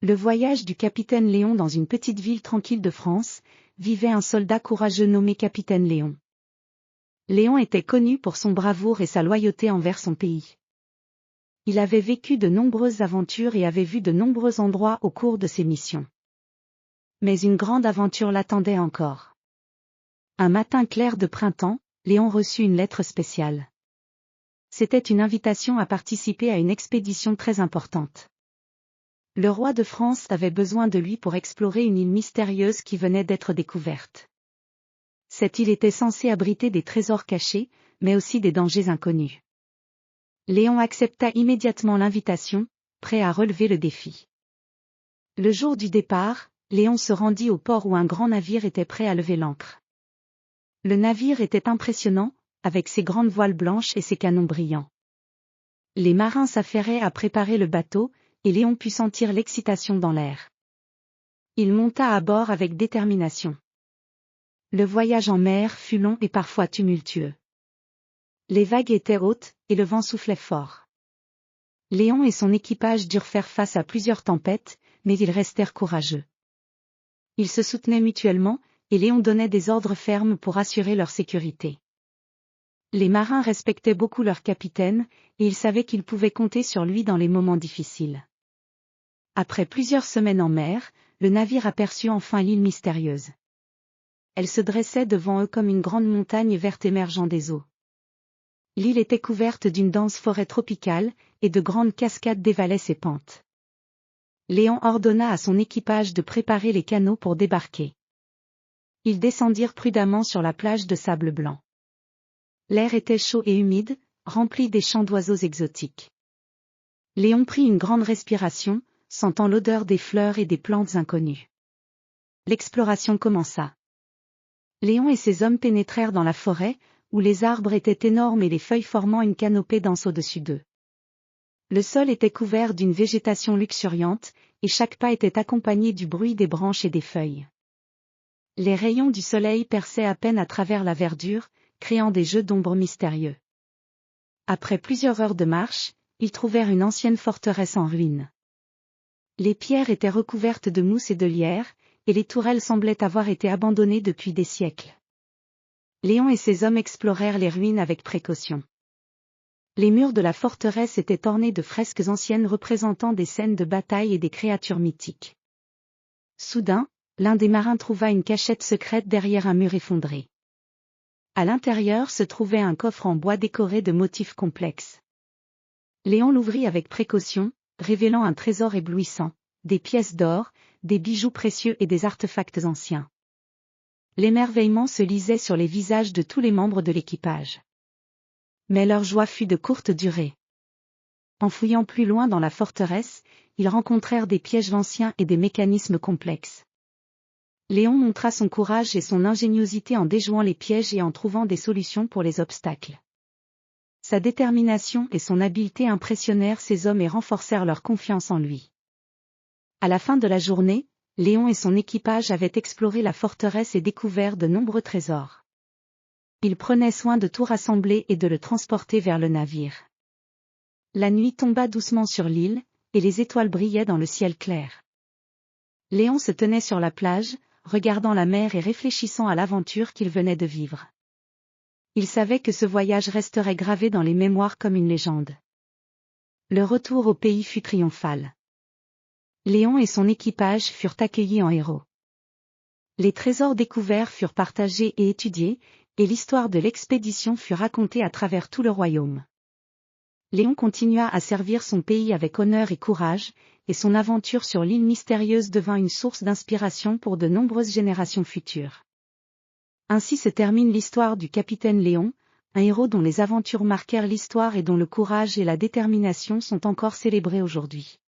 Le voyage du capitaine Léon. Dans une petite ville tranquille de France, vivait un soldat courageux nommé capitaine Léon. Léon était connu pour son bravoure et sa loyauté envers son pays. Il avait vécu de nombreuses aventures et avait vu de nombreux endroits au cours de ses missions. Mais une grande aventure l'attendait encore. Un matin clair de printemps, Léon reçut une lettre spéciale. C'était une invitation à participer à une expédition très importante. Le roi de France avait besoin de lui pour explorer une île mystérieuse qui venait d'être découverte. Cette île était censée abriter des trésors cachés, mais aussi des dangers inconnus. Léon accepta immédiatement l'invitation, prêt à relever le défi. Le jour du départ, Léon se rendit au port où un grand navire était prêt à lever l'ancre. Le navire était impressionnant, avec ses grandes voiles blanches et ses canons brillants. Les marins s'affairaient à préparer le bateau, et Léon put sentir l'excitation dans l'air. Il monta à bord avec détermination. Le voyage en mer fut long et parfois tumultueux. Les vagues étaient hautes, et le vent soufflait fort. Léon et son équipage durent faire face à plusieurs tempêtes, mais ils restèrent courageux. Ils se soutenaient mutuellement, et Léon donnait des ordres fermes pour assurer leur sécurité. Les marins respectaient beaucoup leur capitaine, et ils savaient qu'ils pouvaient compter sur lui dans les moments difficiles. Après plusieurs semaines en mer, le navire aperçut enfin l'île mystérieuse. Elle se dressait devant eux comme une grande montagne verte émergeant des eaux. L'île était couverte d'une dense forêt tropicale, et de grandes cascades dévalaient ses pentes. Léon ordonna à son équipage de préparer les canots pour débarquer. Ils descendirent prudemment sur la plage de sable blanc. L'air était chaud et humide, rempli des chants d'oiseaux exotiques. Léon prit une grande respiration, sentant l'odeur des fleurs et des plantes inconnues. L'exploration commença. Léon et ses hommes pénétrèrent dans la forêt, où les arbres étaient énormes et les feuilles formant une canopée dense au-dessus d'eux. Le sol était couvert d'une végétation luxuriante, et chaque pas était accompagné du bruit des branches et des feuilles. Les rayons du soleil perçaient à peine à travers la verdure, créant des jeux d'ombre mystérieux. Après plusieurs heures de marche, ils trouvèrent une ancienne forteresse en ruine. Les pierres étaient recouvertes de mousse et de lierre, et les tourelles semblaient avoir été abandonnées depuis des siècles. Léon et ses hommes explorèrent les ruines avec précaution. Les murs de la forteresse étaient ornés de fresques anciennes représentant des scènes de bataille et des créatures mythiques. Soudain, l'un des marins trouva une cachette secrète derrière un mur effondré. À l'intérieur se trouvait un coffre en bois décoré de motifs complexes. Léon l'ouvrit avec précaution, révélant un trésor éblouissant, des pièces d'or, des bijoux précieux et des artefacts anciens. L'émerveillement se lisait sur les visages de tous les membres de l'équipage. Mais leur joie fut de courte durée. En fouillant plus loin dans la forteresse, ils rencontrèrent des pièges anciens et des mécanismes complexes. Léon montra son courage et son ingéniosité en déjouant les pièges et en trouvant des solutions pour les obstacles. Sa détermination et son habileté impressionnèrent ses hommes et renforcèrent leur confiance en lui. À la fin de la journée, Léon et son équipage avaient exploré la forteresse et découvert de nombreux trésors. Ils prenaient soin de tout rassembler et de le transporter vers le navire. La nuit tomba doucement sur l'île, et les étoiles brillaient dans le ciel clair. Léon se tenait sur la plage, regardant la mer et réfléchissant à l'aventure qu'il venait de vivre. Il savait que ce voyage resterait gravé dans les mémoires comme une légende. Le retour au pays fut triomphal. Léon et son équipage furent accueillis en héros. Les trésors découverts furent partagés et étudiés, et l'histoire de l'expédition fut racontée à travers tout le royaume. Léon continua à servir son pays avec honneur et courage, et son aventure sur l'île mystérieuse devint une source d'inspiration pour de nombreuses générations futures. Ainsi se termine l'histoire du capitaine Léon, un héros dont les aventures marquèrent l'histoire et dont le courage et la détermination sont encore célébrés aujourd'hui.